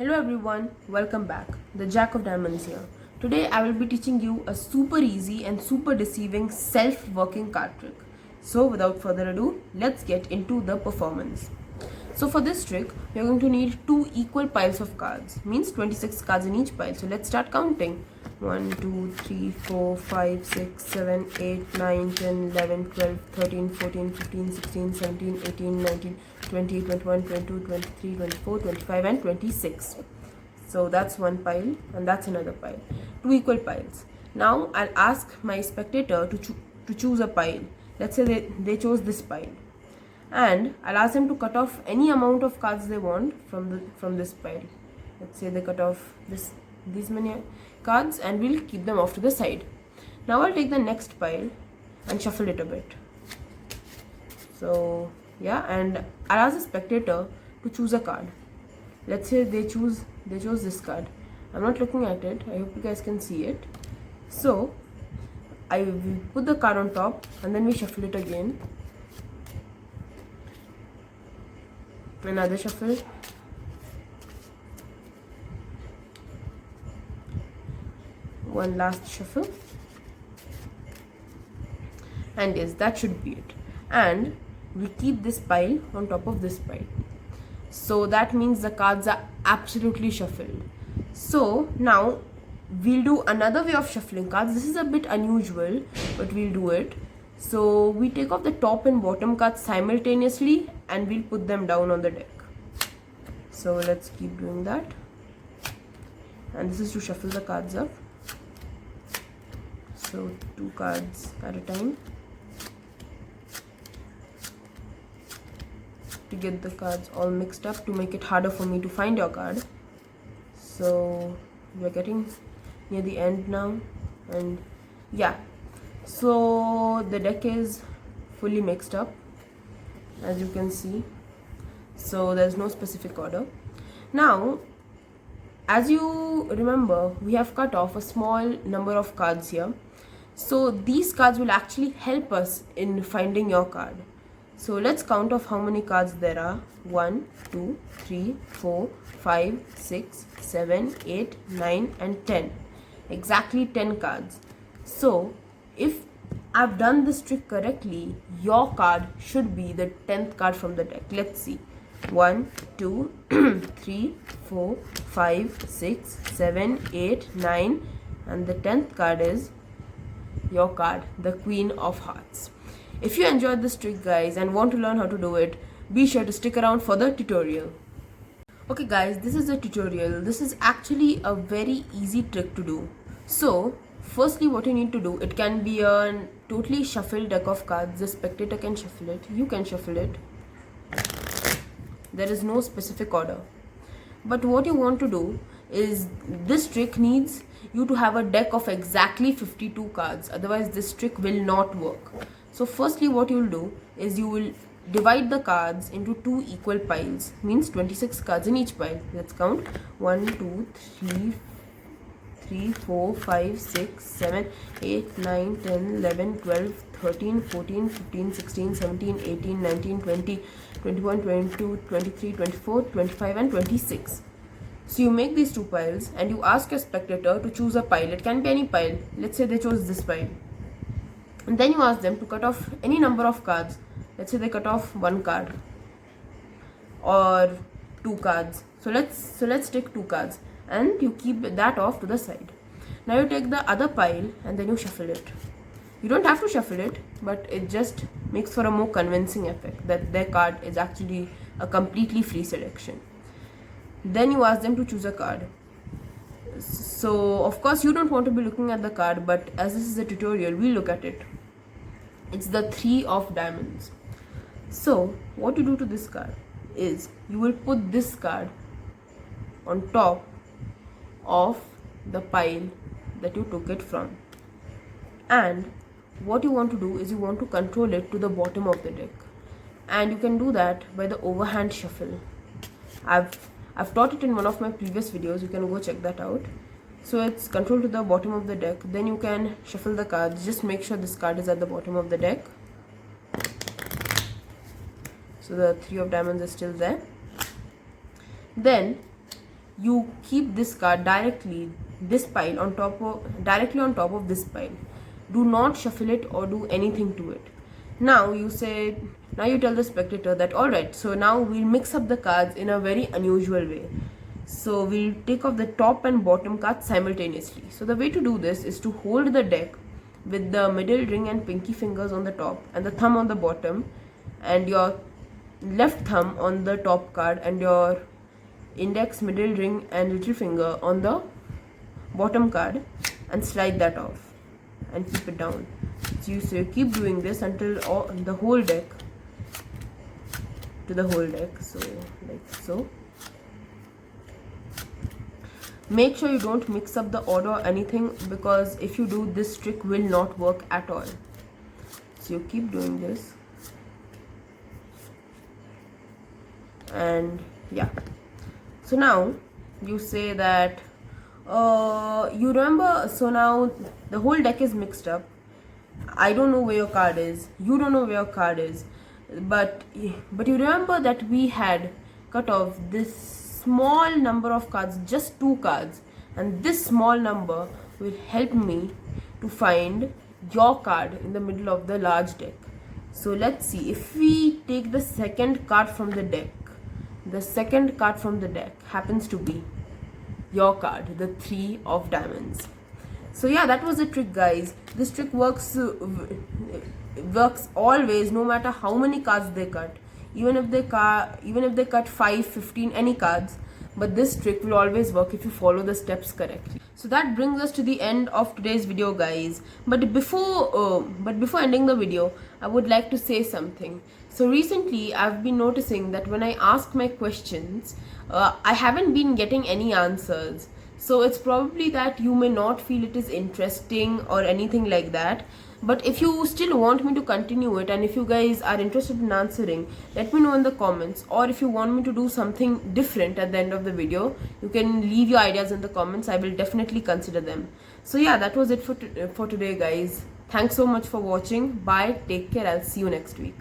Hello everyone, welcome back. The Jack of Diamonds here. Today I will be teaching you a super easy and super deceiving self-working card trick. So without further ado, let's get into the performance. So for this trick, we are going to need two equal piles of cards. Means 26 cards in each pile. So let's start counting. 1, 2, 3, 4, 5, 6, 7, 8, 9, 10, 11, 12, 13, 14, 15, 16, 17, 18, 19, 20, 21, 22, 23, 24, 25 and 26. So that's one pile and that's another pile. Two equal piles. Now I'll ask my spectator to choose a pile. Let's say they chose this pile. And I'll ask them to cut off any amount of cards they want from this pile. Let's say they cut off these many cards and we'll keep them off to the side. Now I'll take the next pile and shuffle it a bit. So yeah, and I'll ask the spectator to choose a card. Let's say they chose this card. I'm not looking at it. I hope you guys can see it. So I will put the card on top and then we shuffle it again. Another shuffle. One last shuffle. And yes, that should be it. And we keep this pile on top of this pile. So that means the cards are absolutely shuffled. So now we'll do another way of shuffling cards. This is a bit unusual, but we'll do it. So we take off the top and bottom cards simultaneously and we'll put them down on the deck. So let's keep doing that. And this is to shuffle the cards up. So two cards at a time. To get the cards all mixed up to make it harder for me to find your card. So we are getting near the end now, and yeah, so the deck is fully mixed up as you can see. So there's no specific order. Now as you remember, we have cut off a small number of cards here. So these cards will actually help us in finding your card. So let's count off how many cards there are. 1, 2, 3, 4, 5, 6, 7, 8, 9 and 10. Exactly 10 cards. So if I've done this trick correctly, your card should be the 10th card from the deck. Let's see. 1, 2, 3, 4, 5, 6, 7, 8, 9 and the 10th card is your card, the Queen of Hearts. If you enjoyed this trick guys and want to learn how to do it, be sure to stick around for the tutorial. Okay guys, this is the tutorial. This is actually a very easy trick to do. So firstly what you need to do, it can be a totally shuffled deck of cards. The spectator can shuffle it, you can shuffle it. There is no specific order. But what you want to do is, this trick needs you to have a deck of exactly 52 cards. Otherwise this trick will not work. So firstly what you will do is you will divide the cards into two equal piles. Means 26 cards in each pile. Let's count. 1, 2, 3, 4, 5, 6, 7, 8, 9, 10, 11, 12, 13, 14, 15, 16, 17, 18, 19, 20, 21, 22, 23, 24, 25 and 26. So you make these two piles and you ask your spectator to choose a pile. It can be any pile. Let's say they chose this pile. And then you ask them to cut off any number of cards. Let's say they cut off one card or two cards. So let's take two cards and you keep that off to the side. Now you take the other pile and then you shuffle it. You don't have to shuffle it, but it just makes for a more convincing effect that their card is actually a completely free selection. Then you ask them to choose a card. So of course you don't want to be looking at the card, but as this is a tutorial, we'll look at it. It's the 3 of diamonds. So what you do to this card is you will put this card on top of the pile that you took it from, and what you want to do is you want to control it to the bottom of the deck, and you can do that by the overhand shuffle. I've taught it in one of my previous videos. You can go check that out. So it's control to the bottom of the deck. Then you can shuffle the cards. Just make sure this card is at the bottom of the deck. So the 3 of diamonds is still there. Then you keep this card directly on top of this pile. Do not shuffle it or do anything to it. Now you tell the spectator that alright, so now we'll mix up the cards in a very unusual way. So we'll take off the top and bottom cards simultaneously. So the way to do this is to hold the deck with the middle ring and pinky fingers on the top and the thumb on the bottom, and your left thumb on the top card and your index, middle ring and little finger on the bottom card, and slide that off and keep it down. So you keep doing this until the whole deck to the whole deck. So like so. Make sure you don't mix up the order or anything, because if you do, this trick will not work at all. So you keep doing this, and yeah. So now you say that you remember, so now the whole deck is mixed up. I don't know where your card is, you don't know where your card is, but you remember that we had cut off this small number of cards, just 2 cards, and this small number will help me to find your card in the middle of the large deck. So let's see, if we take the second card from the deck, the second card from the deck happens to be your card, the 3 of diamonds. So yeah, that was the trick, guys. This trick works always, no matter how many cards they cut, even if they cut 5, 15, any cards. But this trick will always work if you follow the steps correctly. So that brings us to the end of today's video, guys. But before ending the video, I would like to say something. So recently I've been noticing that when I ask my questions, I haven't been getting any answers. So it's probably that you may not feel it is interesting or anything like that. But if you still want me to continue it, and if you guys are interested in answering, let me know in the comments. Or if you want me to do something different at the end of the video, you can leave your ideas in the comments. I will definitely consider them. So yeah, that was it for today, guys. Thanks so much for watching. Bye, take care, I'll see you next week.